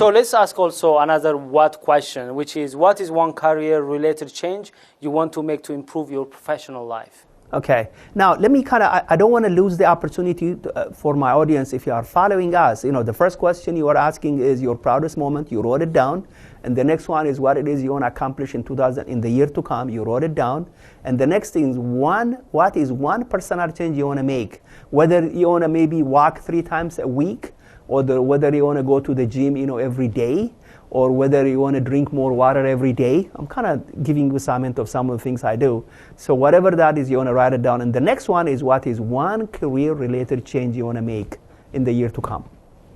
So let's ask also another what question, which is, what is one career-related change you want to make to improve your professional life? Okay. Now, let me I don't want to lose the opportunity for my audience. If you are following us, the first question you are asking is your proudest moment. You wrote it down. And the next one is what it is you want to accomplish in the year to come. You wrote it down. And the next thing is what is one personal change you want to make? Whether you want to maybe walk 3 times a week, or whether you want to go to the gym, every day, or whether you want to drink more water every day. I'm kind of giving you some hint of some of the things I do. So whatever that is, you want to write it down. And the next one is what is one career-related change you want to make in the year to come,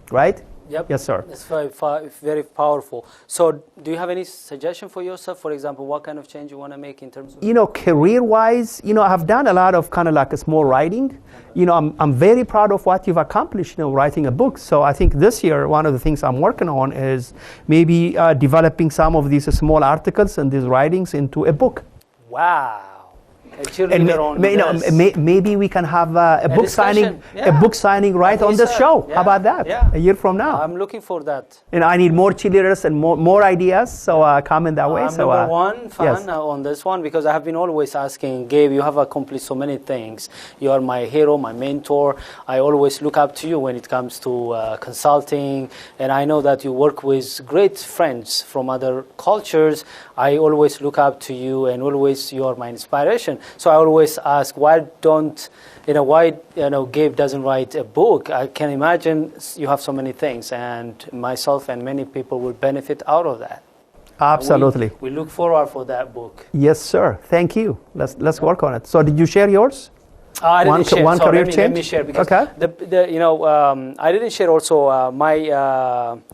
right? Yep. Yes, sir. It's very powerful. So do you have any suggestion for yourself? For example, what kind of change you want to make in terms of? Career-wise, I've done a lot of kind of like a small writing. I'm very proud of what you've accomplished, writing a book. So I think this year, one of the things I'm working on is maybe developing some of these small articles and these writings into a book. Wow. And maybe we can have a book signing, a book signing right on the show. Yeah. How about that? Yeah. A year from now. I'm looking for that. And I need more cheerleaders and more ideas. So comment that way. I'm number one fan on this one, because I have been always asking, Gabe, you have accomplished so many things. You are my hero, my mentor. I always look up to you when it comes to consulting, and I know that you work with great friends from other cultures. I always look up to you, and always you are my inspiration. So I always ask, why Gabe doesn't write a book? I can imagine you have so many things, and myself and many people will benefit out of that. Absolutely. We look forward for that book. Yes, sir. Thank you. Let's work on it. So did you share yours? I didn't share. One career change? Let me share, because I didn't share also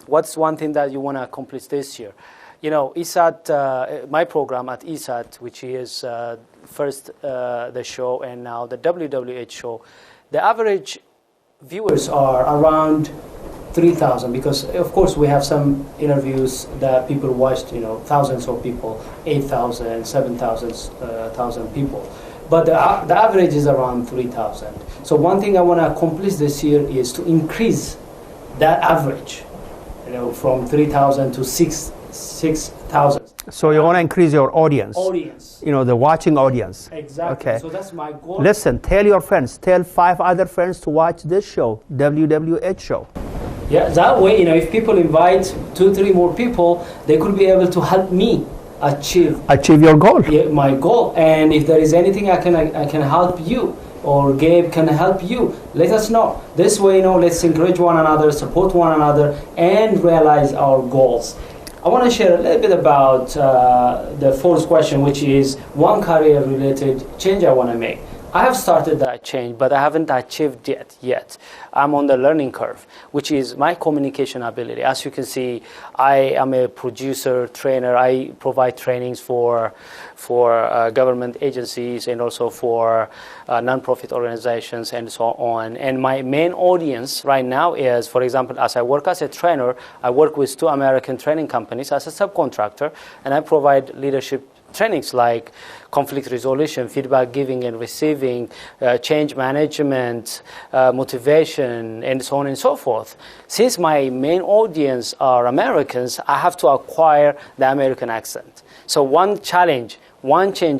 what's one thing that you want to accomplish this year. ESAT, my program at ESAT, which is first the show and now the WWH show, the average viewers are around 3,000, because of course we have some interviews that people watched, thousands of people, 8,000, 7,000 people. But the average is around 3,000. So one thing I want to accomplish this year is to increase that average, from 3,000 to 6,000. So you want to increase your audience. The watching audience. Exactly. Okay. So that's my goal. Listen, tell your friends, tell 5 other friends to watch this show, WWH show. Yeah, that way, if people invite 2-3 more people, they could be able to help me achieve your goal. Yeah, my goal. And if there is anything I can help you, or Gabe can help you, let us know. This way, let's encourage one another, support one another, and realize our goals. I want to share a little bit about the 4th question, which is one career-related change I want to make. I have started that change, but I haven't achieved it yet. I'm on the learning curve, which is my communication ability. As you can see, I am a producer, trainer. I provide trainings for government agencies and also for non-profit organizations and so on. And my main audience right now is, for example, as I work as a trainer, I work with 2 American training companies as a subcontractor, and I provide leadership trainings like conflict resolution, feedback giving and receiving, change management, motivation, and so on and so forth. Since my main audience are Americans, I have to acquire the American accent. So one change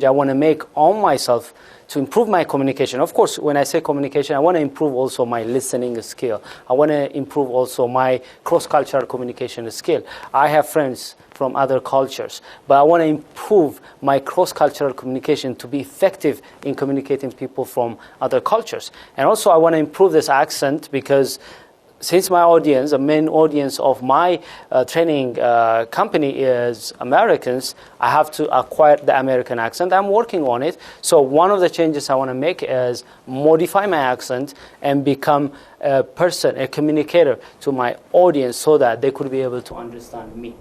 I want to make on myself to improve my communication. Of course, when I say communication, I want to improve also my listening skill. I want to improve also my cross-cultural communication skill. I have friends from other cultures, but I want to improve my cross-cultural communication to be effective in communicating people from other cultures. And also I want to improve this accent, because since my audience, the main audience of my training company is Americans, I have to acquire the American accent. I'm working on it. So one of the changes I want to make is modify my accent and become a person, a communicator to my audience, so that they could be able to understand me.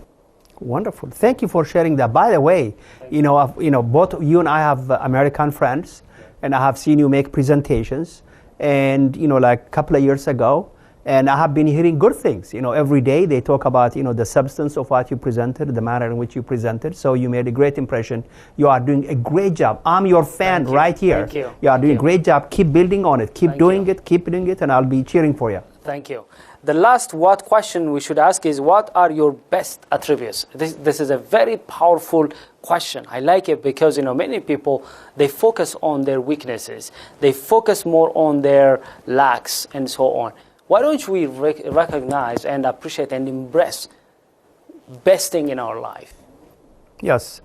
Wonderful. Thank you for sharing that. By the way, both you and I have American friends, and I have seen you make presentations, and like a couple of years ago. And I have been hearing good things. Every day they talk about, the substance of what you presented, the manner in which you presented. So you made a great impression. You are doing a great job. I'm your fan right here. Thank you. You are doing a great job. Keep building on it. Keep doing it. Keep doing it. And I'll be cheering for you. Thank you. The last what question we should ask is, what are your best attributes? This is a very powerful question. I like it because, many people, they focus on their weaknesses. They focus more on their lacks and so on. Why don't we recognize and appreciate and embrace best thing in our life? Yes.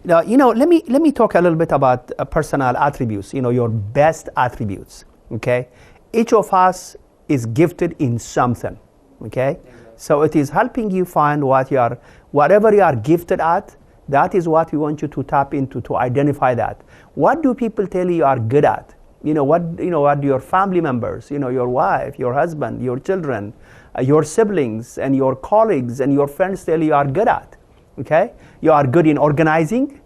Now, let me talk a little bit about personal attributes, your best attributes, okay? Each of us is gifted in something, okay? So it is helping you find whatever you are gifted at, that is what we want you to tap into, to identify that. What do people tell you are good at? What do your family members, your wife, your husband, your children, your siblings, and your colleagues and your friends tell you are good at, okay? You are good in organizing.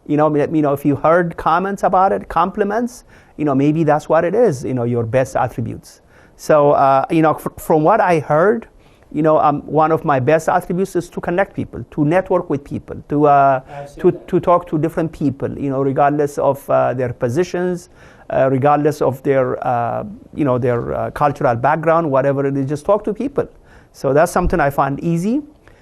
If you heard comments about it, compliments, maybe that's what it is, your best attributes. So, from what I heard, one of my best attributes is to connect people, to network with people, to talk to different people, regardless of their positions, regardless of their, their cultural background, whatever it is, just talk to people. So that's something I find easy.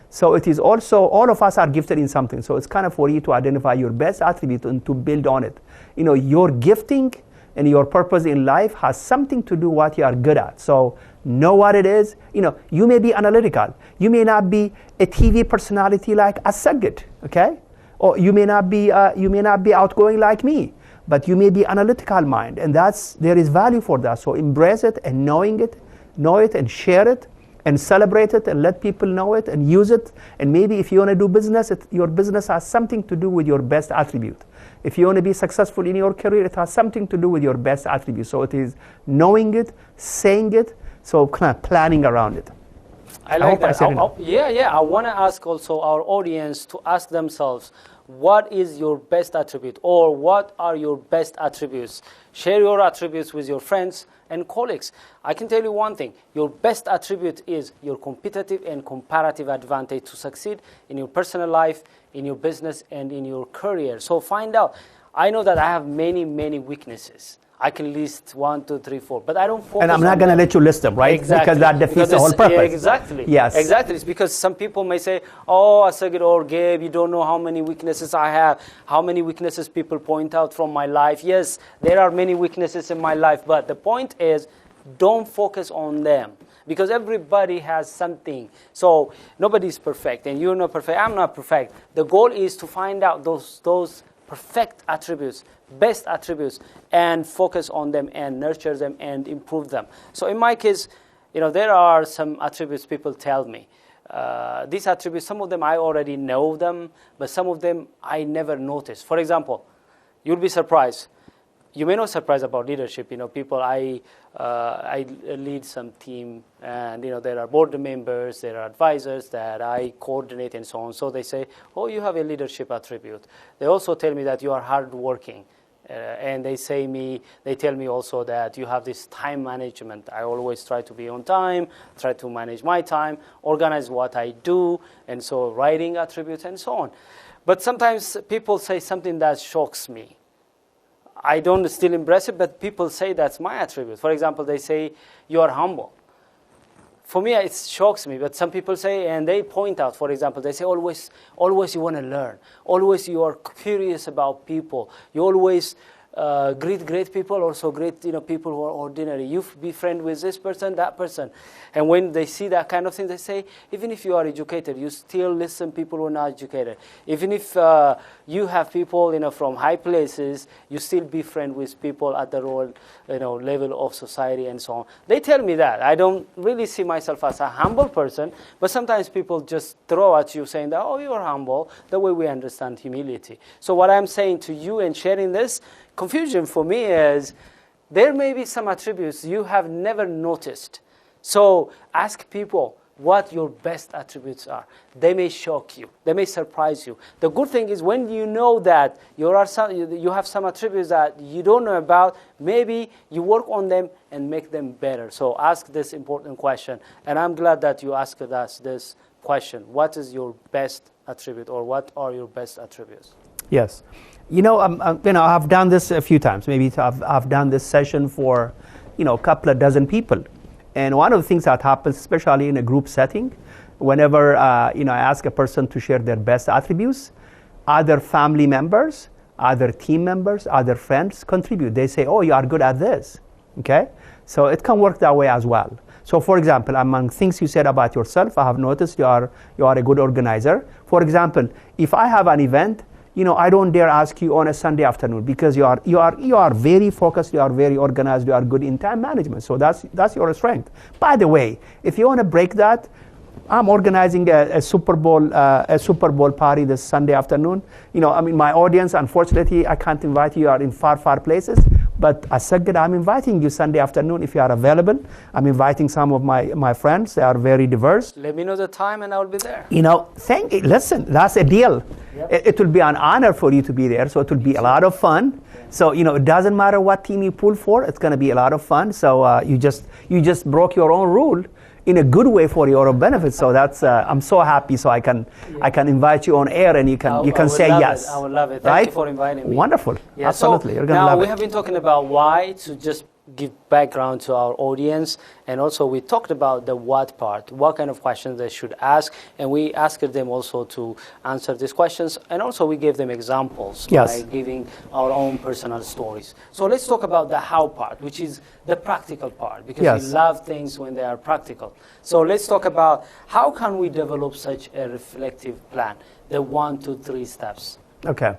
So it is also, all of us are gifted in something. So it's kind of for you to identify your best attribute and to build on it. Your gifting and your purpose in life has something to do what you are good at. So know what it is. You may be analytical. You may not be a TV personality like Assegid, okay? Or you may not be outgoing like me, but you may be analytical mind, and there is value for that. So embrace it and know it and share it and celebrate it and let people know it and use it. And maybe if you want to do business, your business has something to do with your best attribute. If you want to be successful in your career, it has something to do with your best attribute. So it is knowing it, saying it, so kind of planning around it. I like that. I want to ask also our audience to ask themselves, what is your best attribute, or what are your best attributes? Share your attributes with your friends and colleagues. I can tell you one thing. Your best attribute is your competitive and comparative advantage to succeed in your personal life, in your business, and in your career. So find out. I know that I have many, many weaknesses. I can list 1, 2, 3, 4, but I don't focus. And I'm not going to let you list them, right? Exactly. Because that defeats the whole purpose. Yeah, exactly. Yes. Exactly. It's because some people may say, "Oh, Assegid or Gabe, you don't know how many weaknesses I have, how many weaknesses people point out from my life." Yes, there are many weaknesses in my life, but the point is, don't focus on them. Because everybody has something. So nobody's perfect, and you're not perfect. I'm not perfect. The goal is to find out those perfect attributes, best attributes, and focus on them and nurture them and improve them. So in my case, there are some attributes people tell me. These attributes, some of them I already know them, but some of them I never noticed. For example, you'll be surprised. You may not surprise about leadership. People, I lead some team, and there are board members, there are advisors that I coordinate and so on. So they say, "Oh, you have a leadership attribute." They also tell me that you are hardworking, and they tell me also that you have this time management. I always try to be on time, try to manage my time, organize what I do, and so writing attributes and so on. But sometimes people say something that shocks me. I don't still embrace it, but people say that's my attribute. For example, they say, "You are humble." For me, it shocks me, but some people say, and they point out, for example, they say, always you want to learn. Always you are curious about people. You always greet people, also greet people who are ordinary. You befriend with this person, that person. And when they see that kind of thing, they say, even if you are educated, you still listen to people who are not educated. Even if you have people from high places, you still befriend with people at the level of society and so on. They tell me that. I don't really see myself as a humble person, but sometimes people just throw at you saying that, "Oh, you're humble," the way we understand humility. So what I'm saying to you and sharing this, confusion for me is there may be some attributes you have never noticed. So ask people what your best attributes are. They may shock you. They may surprise you. The good thing is when you know that you have some attributes that you don't know about, maybe you work on them and make them better. So ask this important question. And I'm glad that you asked us this question. What is your best attribute, or what are your best attributes? Yes. I've done this a few times. Maybe I've done this session for, a couple of dozen people. And one of the things that happens, especially in a group setting, whenever I ask a person to share their best attributes, other family members, other team members, other friends contribute. They say, oh, you are good at this, okay? So it can work that way as well. So for example, among things you said about yourself, I have noticed you are a good organizer. For example, if I have an event, I don't dare ask you on a Sunday afternoon because you are very focused, you are very organized, you are good in time management. So that's your strength. By the way, if you want to break that, I'm organizing a Super Bowl party this Sunday afternoon. My audience, unfortunately, I can't invite you. You are in far places. But Assegid, I'm inviting you Sunday afternoon if you are available. I'm inviting some of my friends. They are very diverse. Let me know the time and I'll be there. Listen, that's a deal. Yep. It will be an honor for you to be there. So it will be a lot of fun. So, it doesn't matter what team you pull for. It's going to be a lot of fun. So you just broke your own rule in a good way for your own benefit. So that's I'm so happy. So I can invite you on air and you can say yes. I would love it. Thank right? you for inviting me. Wonderful. Yeah, Absolutely. So You're gonna love now we it. have been talking about why, to just give background to our audience, and also we talked about the what part, what kind of questions they should ask, and we asked them also to answer these questions, and also we gave them examples by giving our own personal stories. So let's talk about the how part, which is the practical part, because we love things when they are practical. So let's talk about how can we develop such a reflective plan, the 1, 2, 3 steps. Okay.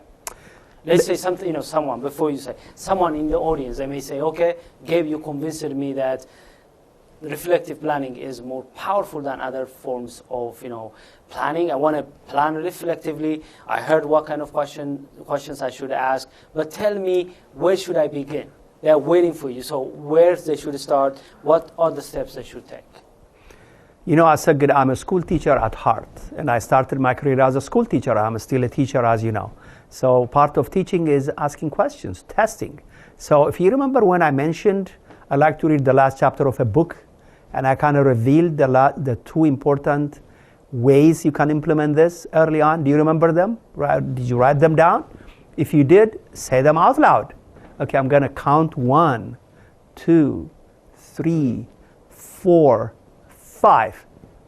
Let's say something, someone, before you say, someone in the audience, they may say, okay, Gabe, you convinced me that reflective planning is more powerful than other forms of, planning. I want to plan reflectively. I heard what kind of questions I should ask, but tell me, where should I begin? They're waiting for you. So where they should start? What are the steps they should take? Assegid, I'm a school teacher at heart, and I started my career as a school teacher. I'm still a teacher, as you know. So part of teaching is asking questions, testing. So if you remember when I mentioned, I like to read the last chapter of a book, and I kind of revealed the 2 important ways you can implement this early on. Do you remember them? Did you write them down? If you did, say them out loud. Okay, I'm going to count 1, 2, 3, 4, 5.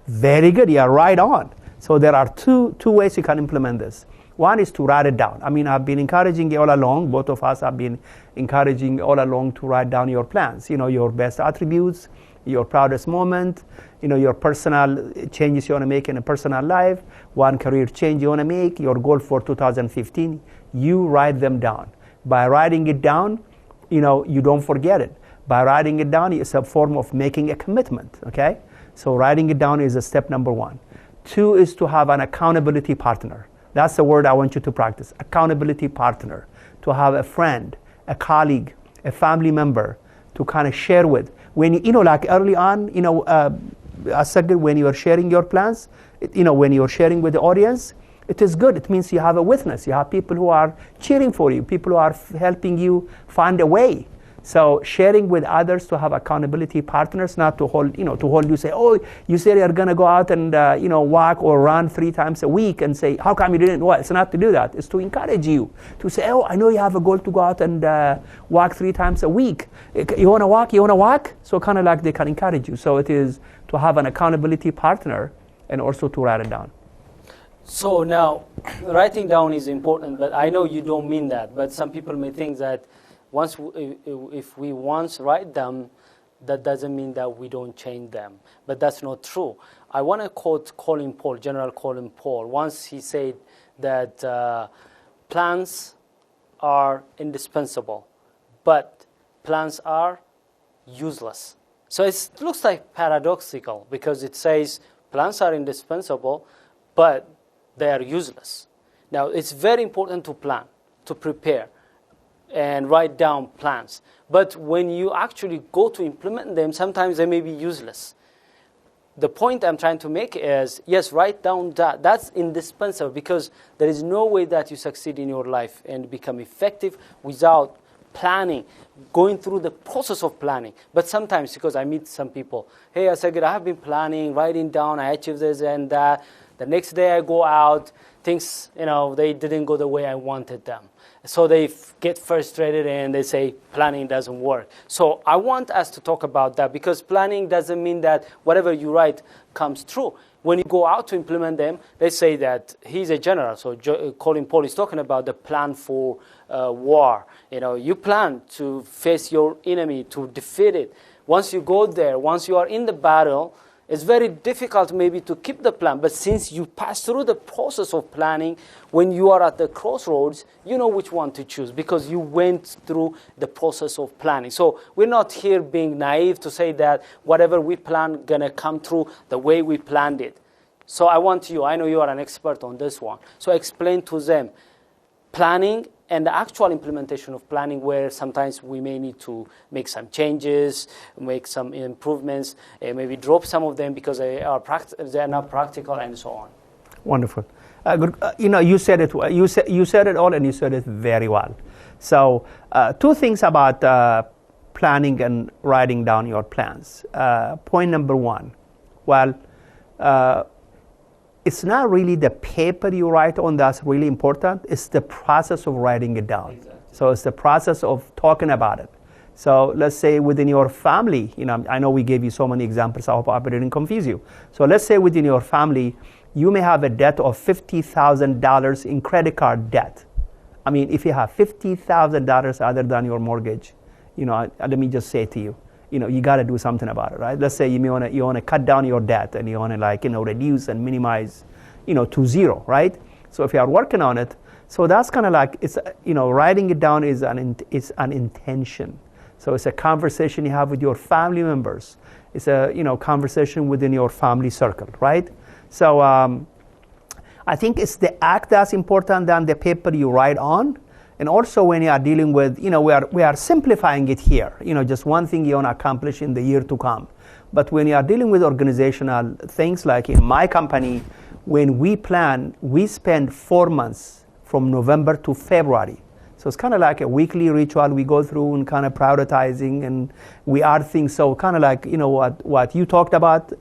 Very good, you are right on. So there are two ways you can implement this. One is to write it down. I've been encouraging you all along, both of us have been encouraging all along to write down your plans, your best attributes, your proudest moment, your personal changes you want to make in a personal life, one career change you want to make, your goal for 2015. You write them down. By writing it down, you don't forget it. By writing it down, it's a form of making a commitment, okay? So writing it down is a step number 1. 2 is to have an accountability partner. That's the word I want you to practice, accountability partner. To have a friend, a colleague, a family member to kind of share with. When, like early on, Assegid, when you are sharing your plans, when you are sharing with the audience, it is good. It means you have a witness. You have people who are cheering for you, people who are helping you find a way. So sharing with others to have accountability partners, not to hold you, say, oh, you said you're going to go out and, walk or run 3 times a week and say, how come you didn't? Well, it's not to do that. It's to encourage you to say, oh, I know you have a goal to go out and walk 3 times a week. You want to walk? You want to walk? So kind of like they can encourage you. So it is to have an accountability partner and also to write it down. So now, writing down is important, but I know you don't mean that. But some people may think that if we once write them, that doesn't mean that we don't change them. But that's not true. I want to quote General Colin Powell. Once he said that plans are indispensable, but plans are useless. So it looks like paradoxical because it says plans are indispensable, but they are useless. Now, it's very important to plan, to prepare, and write down plans. But when you actually go to implement them, sometimes they may be useless. The point I'm trying to make is, yes, write down that. That's indispensable because there is no way that you succeed in your life and become effective without planning, going through the process of planning. But sometimes, because I meet some people, hey, Assegid, I have been planning, writing down, I achieved this and that. The next day I go out, things, they didn't go the way I wanted them. So they get frustrated and they say planning doesn't work. So I want us to talk about that, because planning doesn't mean that whatever you write comes true. When you go out to implement them, they say that he's a general. So Colin Paul is talking about the plan for war. You plan to face your enemy, to defeat it. Once you go there, once you are in the battle, it's very difficult maybe to keep the plan. But since you pass through the process of planning, when you are at the crossroads, you know which one to choose, because you went through the process of planning. So we're not here being naive to say that whatever we plan gonna come through the way we planned it. So I know you are an expert on this one. So explain to them planning and the actual implementation of planning, where sometimes we may need to make some changes, make some improvements, maybe drop some of them because they are not practical, and so on. Wonderful. Good. You said it. You said it all, and you said it very well. So, two things about planning and writing down your plans. Point number one. Well, it's not really the paper you write on that's really important. It's the process of writing it down. Exactly. So it's the process of talking about it. So let's say within your family, I know we gave you so many examples. I hope I didn't confuse you. So let's say within your family, you may have a debt of $50,000 in credit card debt. I mean, if you have $50,000 other than your mortgage, let me just say to you, you got to do something about it, right? Let's say you want to cut down your debt, and you want to reduce and minimize, to zero, right? So if you are working on it, so that's kind of like, it's, writing it down is an intention. So it's a conversation you have with your family members. It's a, conversation within your family circle, right? So I think it's the act that's important than the paper you write on. And also when you are dealing with, we are simplifying it here, just one thing you want to accomplish in the year to come. But when you are dealing with organizational things, like in my company, when we plan, we spend 4 months from November to February. So it's kind of like a weekly ritual we go through and kind of prioritizing, and we add things. So kind of like, what you talked about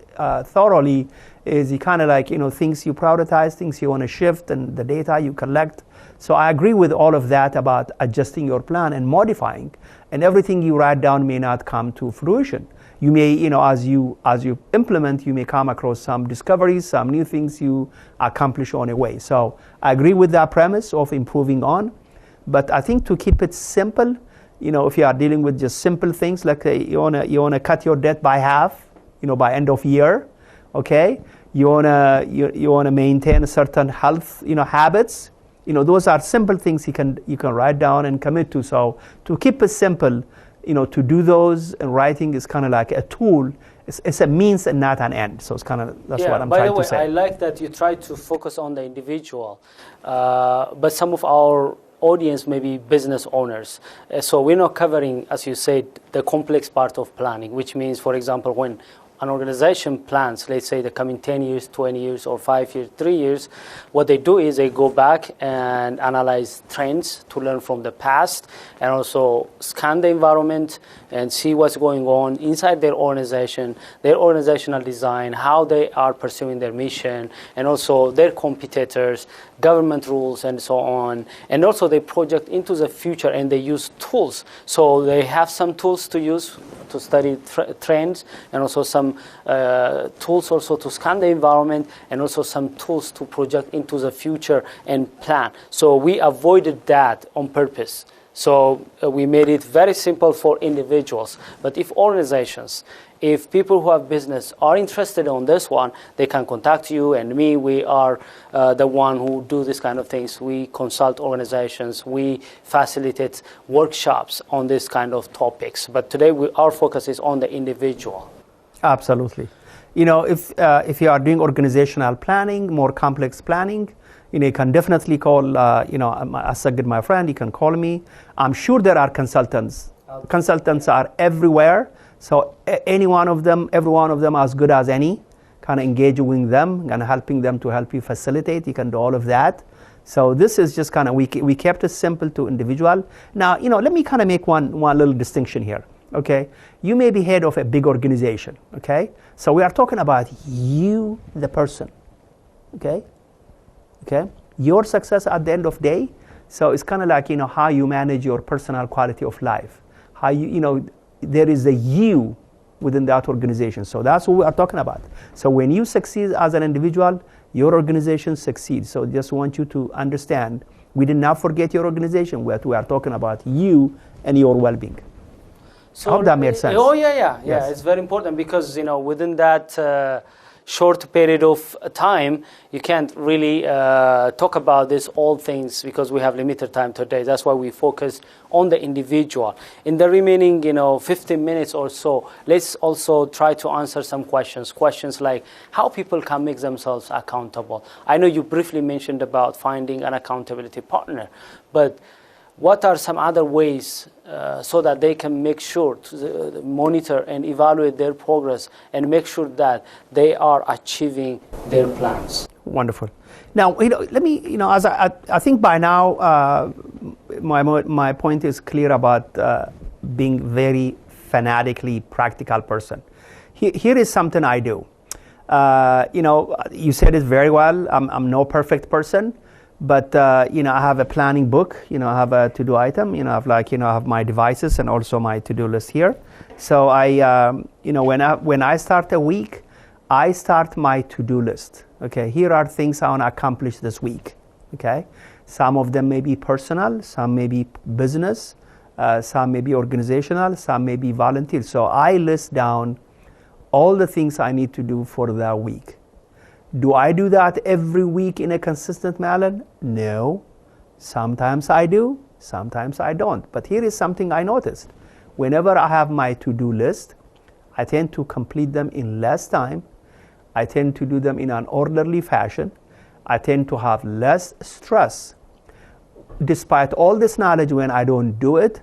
thoroughly is you kind of like, things you prioritize, things you want to shift, and the data you collect. So I agree with all of that about adjusting your plan and modifying, and everything you write down may not come to fruition. You may, as you implement, you may come across some discoveries, some new things you accomplish on a way. So I agree with that premise of improving on, but I think to keep it simple, if you are dealing with just simple things, like you wanna cut your debt by half, by end of year, okay? You wanna maintain a certain health, habits. Those are simple things you can write down and commit to. So to keep it simple, to do those, and writing is kind of like a tool. It's a means and not an end. So it's kind of, that's what I'm trying to say. By the way, I like that you try to focus on the individual. But some of our audience may be business owners. So we're not covering, as you said, the complex part of planning, which means, for example, when an organization plans, let's say the coming 10 years, 20 years, or 5 years, 3 years, what they do is they go back and analyze trends to learn from the past, and also scan the environment and see what's going on inside their organization, their organizational design, how they are pursuing their mission, and also their competitors, government rules, and so on. And also they project into the future, and they use tools. So they have some tools to use to study trends, and also some tools also to scan the environment, and also some tools to project into the future and plan. So we avoided that on purpose. So we made it very simple for individuals. But if organizations, if people who have business are interested on this one, they can contact you and me. We are the one who do this kind of things. We consult organizations. We facilitate workshops on this kind of topics. But today our focus is on the individual. Absolutely. If you are doing organizational planning, more complex planning, you can definitely call, Assegid, my friend. You can call me. I'm sure there are consultants. Consultants are everywhere. So every one of them as good as any. Kind of engaging with them and helping them to help you facilitate. You can do all of that. So this is just kind of, we kept it simple to individual. Now, let me kind of make one little distinction here. Okay, you may be head of a big organization. Okay, so we are talking about you, the person. Okay, your success at the end of the day So it's kind of like, how you manage your personal quality of life. How there is a you within that organization. So that's what we are talking about. So when you succeed as an individual, your organization succeeds. So just want you to understand, we did not forget your organization. We are talking about you and your well-being. So I hope that made sense. Oh, yeah. Yes. It's very important because, within that short period of time, you can't really talk about this all things because we have limited time today. That's why we focus on the individual. In the remaining, 15 minutes or so, let's also try to answer some questions. Questions like how people can make themselves accountable. I know you briefly mentioned about finding an accountability partner, but what are some other ways so that they can make sure to monitor and evaluate their progress and make sure that they are achieving their plans? Wonderful. Now, let me, as I think by now, my point is clear about being very fanatically practical person. Here is something I do. You said it very well. I'm no perfect person. But, I have a planning book, I have a to-do item, I have my devices and also my to-do list here. So when I start a week, I start my to-do list. Okay, here are things I want to accomplish this week. Okay, some of them may be personal, some may be business, some may be organizational, some may be volunteer. So I list down all the things I need to do for that week. Do I do that every week in a consistent manner? No. Sometimes I do, sometimes I don't. But here is something I noticed. Whenever I have my to-do list, I tend to complete them in less time. I tend to do them in an orderly fashion. I tend to have less stress. Despite all this knowledge, when I don't do it,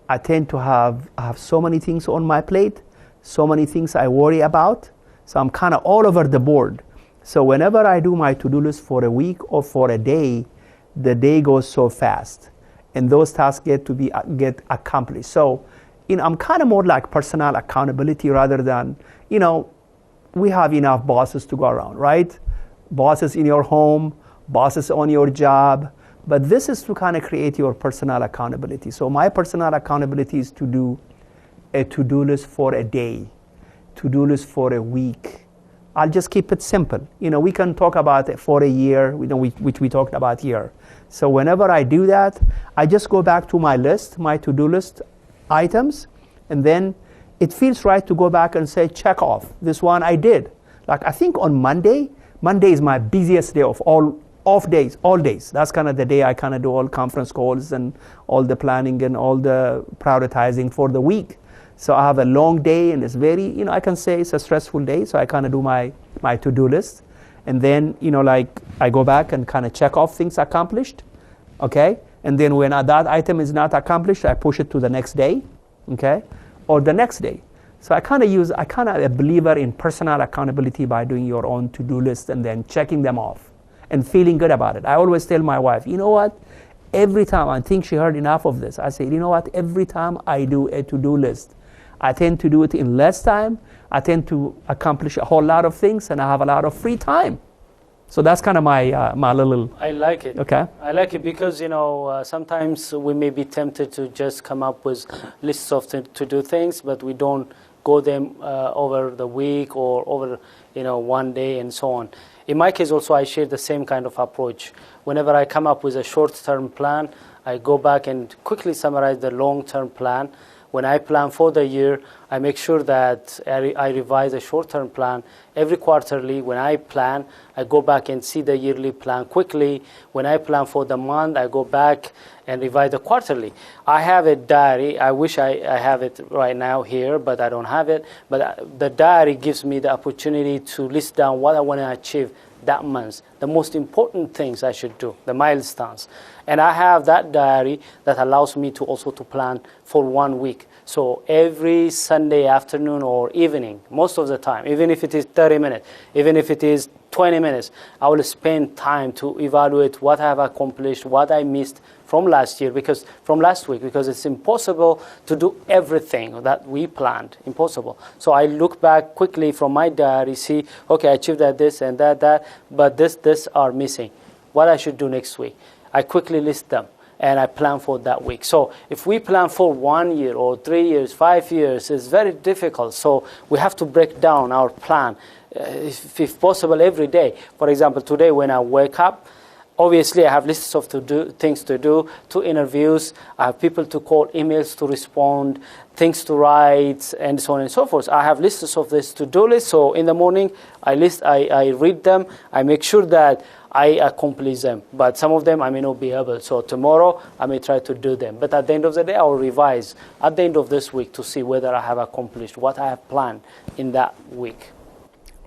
I tend to have so many things on my plate, so many things I worry about. So I'm kind of all over the board. So whenever I do my to-do list for a week or for a day, the day goes so fast, and those tasks get accomplished. So, I'm kind of more like personal accountability rather than, we have enough bosses to go around, right? Bosses in your home, bosses on your job, but this is to kind of create your personal accountability. So my personal accountability is to do a to-do list for a day, to-do list for a week. I'll just keep it simple. We can talk about it for a year, which we talked about here. So whenever I do that, I just go back to my list, my to-do list items, and then it feels right to go back and say, check off. This one I did. Like I think on Monday is my busiest day of all days. That's kind of the day I kind of do all conference calls and all the planning and all the prioritizing for the week. So I have a long day, and it's very, I can say it's a stressful day. So I kind of do my to-do list. And then, I go back and kind of check off things accomplished. Okay. And then when that item is not accomplished, I push it to the next day. Okay. Or the next day. So I kind of a believer in personal accountability by doing your own to-do list and then checking them off and feeling good about it. I always tell my wife, you know what? Every time, I think she heard enough of this. I say, you know what? Every time I do a to-do list, I tend to do it in less time. I tend to accomplish a whole lot of things, and I have a lot of free time. So that's kind of my little... I like it. Okay. I like it because, sometimes we may be tempted to just come up with lists of to do things, but we don't go them over the week or over, one day and so on. In my case also, I share the same kind of approach. Whenever I come up with a short-term plan, I go back and quickly summarize the long-term plan. When I plan for the year, I make sure that I revise a short-term plan every quarterly. When I plan, I go back and see the yearly plan quickly. When I plan for the month, I go back and revise the quarterly. I have a diary. I wish I have it right now here, but I don't have it. But the diary gives me the opportunity to list down what I want to achieve that month, the most important things I should do, the milestones. And I have that diary that allows me to also to plan for 1 week. So every Sunday afternoon or evening, most of the time, even if it is 30 minutes, even if it is 20 minutes, I will spend time to evaluate what I have accomplished, what I missed from last week, because it's impossible to do everything that we planned, impossible. So I look back quickly from my diary, see, okay, I achieved this and that, but this are missing. What I should do next week? I quickly list them. and I plan for that week. So if we plan for 1 year or 3 years, 5 years, it's very difficult. So we have to break down our plan, if possible, every day. For example, today when I wake up, obviously I have lists of things to do, 2 interviews, I have people to call, emails to respond, things to write, and so on and so forth. I have lists of this to-do list. So in the morning, I read them, I make sure that I accomplish them. But some of them I may not be able. So tomorrow I may try to do them. But at the end of the day, I will revise at the end of this week to see whether I have accomplished what I have planned in that week.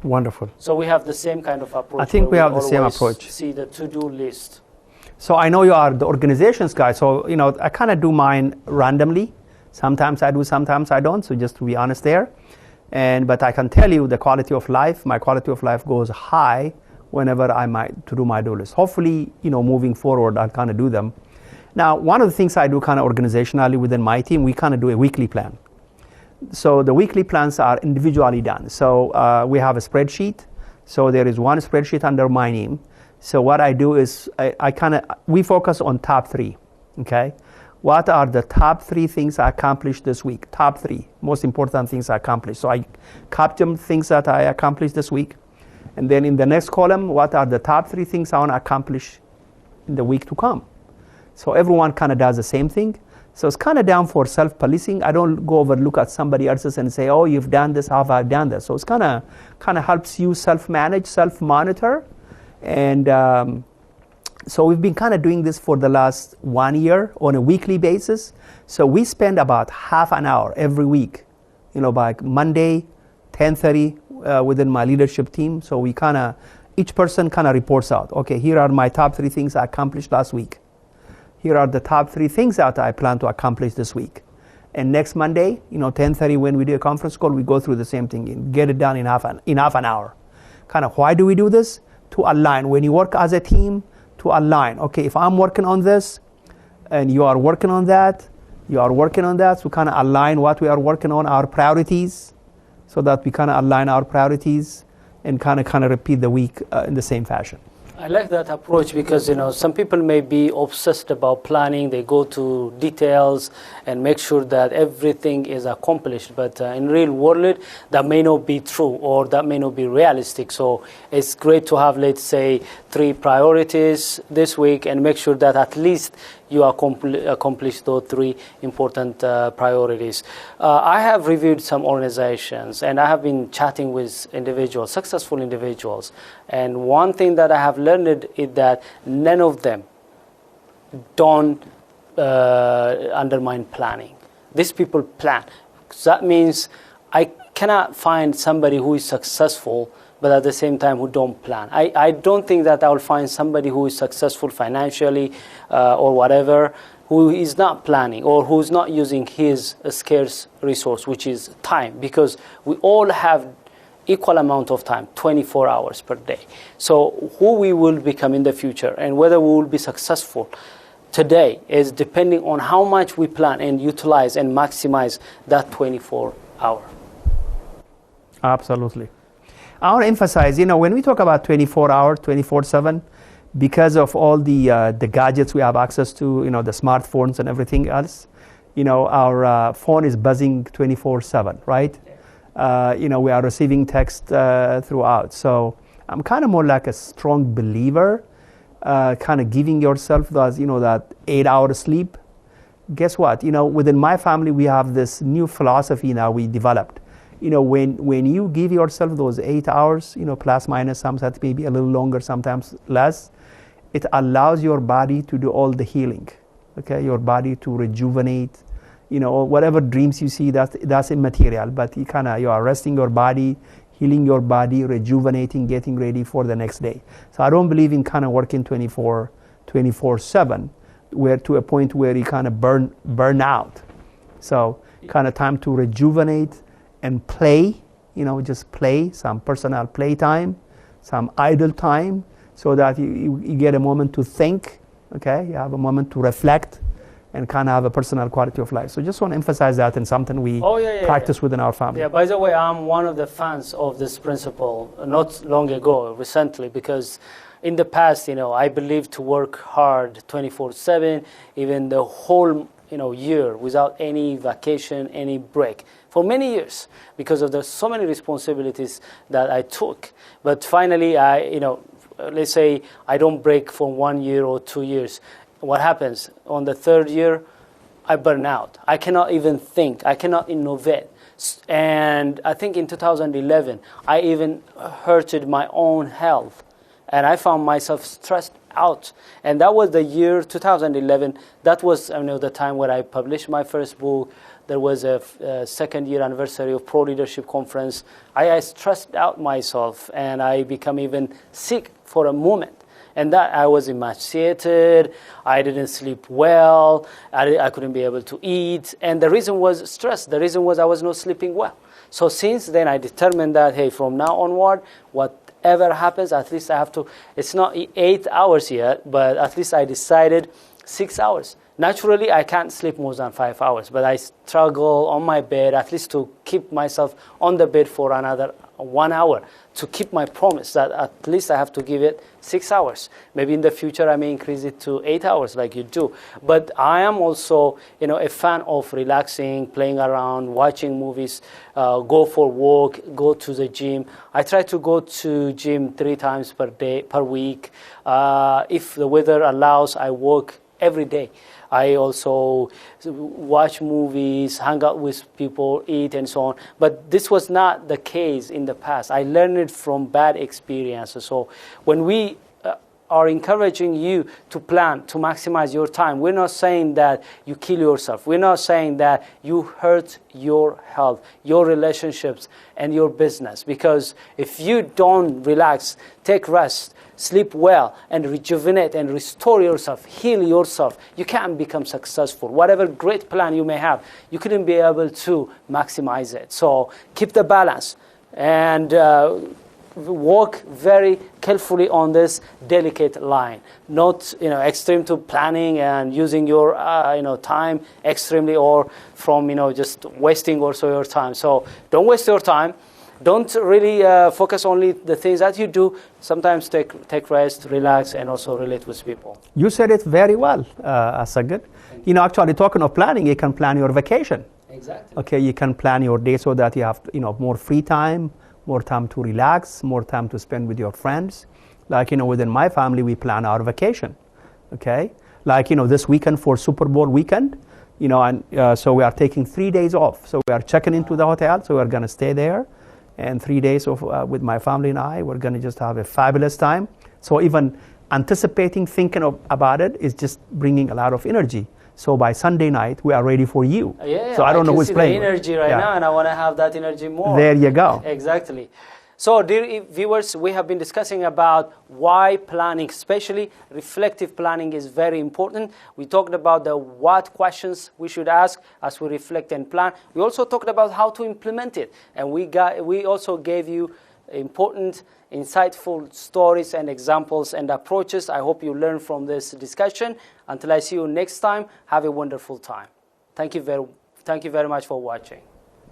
Wonderful. So we have the same kind of approach. I think we have the same approach. See the to-do list. So I know you are the organizations guy. So, I kind of do mine randomly. Sometimes I do, sometimes I don't. So just to be honest there. But I can tell you my quality of life goes high whenever I might to do my to-do list. Hopefully, moving forward, I'll kind of do them. Now, one of the things I do kind of organizationally within my team, we kind of do a weekly plan. So the weekly plans are individually done. So we have a spreadsheet. So there is one spreadsheet under my name. So what I do is we focus on top 3, okay? What are the top 3 things I accomplished this week? Top 3 most important things I accomplished. So I capture things that I accomplished this week. And then in the next column, what are the top 3 things I want to accomplish in the week to come? So everyone kind of does the same thing. So it's kind of down for self-policing. I don't go look at somebody else's and say, oh, you've done this, how have I done this? So it's kind of helps you self-manage, self-monitor. And so we've been kind of doing this for the last 1 year on a weekly basis. So we spend about half an hour every week, by Monday, 10:30 within my leadership team. So we each person kind of reports out, okay, here are my top 3 things I accomplished last week. Here are the top 3 things that I plan to accomplish this week. And next Monday, 10:30 when we do a conference call, we go through the same thing and get it done in half an hour. Why do we do this? To align. When you work as a team, to align. Okay, if I'm working on this and you are working on that, so kind of align what we are working on, our priorities, so that we kind of align our priorities and kind of repeat the week in the same fashion. I like that approach because, some people may be obsessed about planning. They go to details and make sure that everything is accomplished. But in real world, that may not be true or that may not be realistic. So it's great to have, let's say, 3 priorities this week and make sure that at least you accomplish those 3 important priorities. I have reviewed some organizations and I have been chatting with individuals, successful individuals. And one thing that I have learned is that none of them don't undermine planning. These people plan. So that means I cannot find somebody who is successful but at the same time who don't plan. I don't think that I will find somebody who is successful financially or whatever, who is not planning or who is not using his scarce resource, which is time, because we all have equal amount of time, 24 hours per day. So who we will become in the future and whether we will be successful today is depending on how much we plan and utilize and maximize that 24 hour. Absolutely. I want to emphasize, when we talk about 24 hours, 24/7, because of all the gadgets we have access to, the smartphones and everything else, our phone is buzzing 24/7, right? We are receiving text throughout. So I'm kind of more like a strong believer, kind of giving yourself those, that 8-hour sleep. Guess what? Within my family, we have this new philosophy now we developed. When you give yourself those 8 hours, plus minus, sometimes maybe a little longer, sometimes less, it allows your body to do all the healing, okay? Your body to rejuvenate, whatever dreams you see, that's immaterial, but you are resting your body, healing your body, rejuvenating, getting ready for the next day. So I don't believe in kind of working 24/7, where to a point where you kind of burn out. So kind of time to rejuvenate and play, just play, some personal play time, some idle time, so that you get a moment to think, okay? You have a moment to reflect and kind of have a personal quality of life. So just want to emphasize that and something we practice within our family. Yeah, by the way, I'm one of the fans of this principle not long ago, recently, because in the past, I believe to work hard 24/7, even the whole, year without any vacation, any break for many years because of the so many responsibilities that I took. But finally, let's say I don't break for 1 year or 2 years. What happens? On the third year, I burn out. I cannot even think. I cannot innovate. And I think in 2011, I even hurted my own health. And I found myself stressed out. And that was the year 2011. That was the time where I published my first book. There was a second year anniversary of Pro Leadership Conference. I stressed out myself, and I became even sick for a moment. And that I was emaciated, I didn't sleep well, I couldn't be able to eat. And the reason was stress. The reason was I was not sleeping well. So since then, I determined that, hey, from now onward, whatever happens, at least I have to, it's not 8 hours yet, but at least I decided 6 hours. Naturally, I can't sleep more than 5 hours, but I struggle on my bed, at least to keep myself on the bed for another 1 hour, to keep my promise that at least I have to give it 6 hours. Maybe in the future I may increase it to 8 hours like you do. But I am also, a fan of relaxing, playing around, watching movies, go for walk, go to the gym. I try to go to gym 3 times per week. If the weather allows, I walk every day. I also watch movies, hang out with people, eat, and so on. But this was not the case in the past. I learned it from bad experiences. So when we are encouraging you to plan, to maximize your time, we're not saying that you kill yourself. We're not saying that you hurt your health, your relationships, and your business. Because if you don't relax, take rest, sleep well, and rejuvenate and restore yourself, heal yourself, you can't become successful. Whatever great plan you may have, you couldn't be able to maximize it. So keep the balance and work very carefully on this delicate line. Not extreme to planning and using your time extremely, or from just wasting also your time. So don't waste your time. Don't really focus only the things that you do. Sometimes take rest, relax, and also relate with people. You said it very well, Assegid. Actually, talking of planning, you can plan your vacation. Exactly. Okay, you can plan your day so that you have more free time, more time to relax, more time to spend with your friends. Like within my family, we plan our vacation. Okay, like this weekend for Super Bowl weekend. So we are taking 3 days off. So we are checking into the hotel. So we are gonna stay there. And 3 days with my family and I, we're going to just have a fabulous time. So even anticipating, thinking about it is just bringing a lot of energy. So by Sunday night, we are ready for you. Yeah, so I don't know who's playing. The energy right now, and I want to have that energy more. There you go. Exactly. So, dear viewers, we have been discussing about why planning, especially reflective planning, is very important. We talked about the what questions we should ask as we reflect and plan. We also talked about how to implement it. And we also gave you important, insightful stories and examples and approaches. I hope you learn from this discussion. Until I see you next time, have a wonderful time. Thank you very much for watching.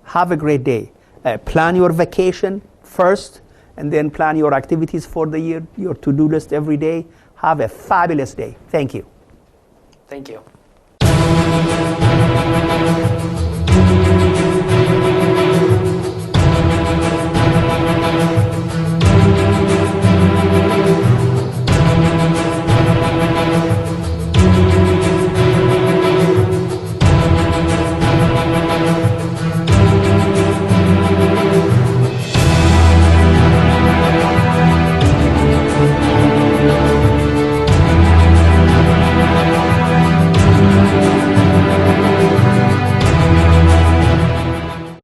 Have a great day. Plan your vacation first, and then plan your activities for the year, your to-do list every day. Have a fabulous day. Thank you. Thank you.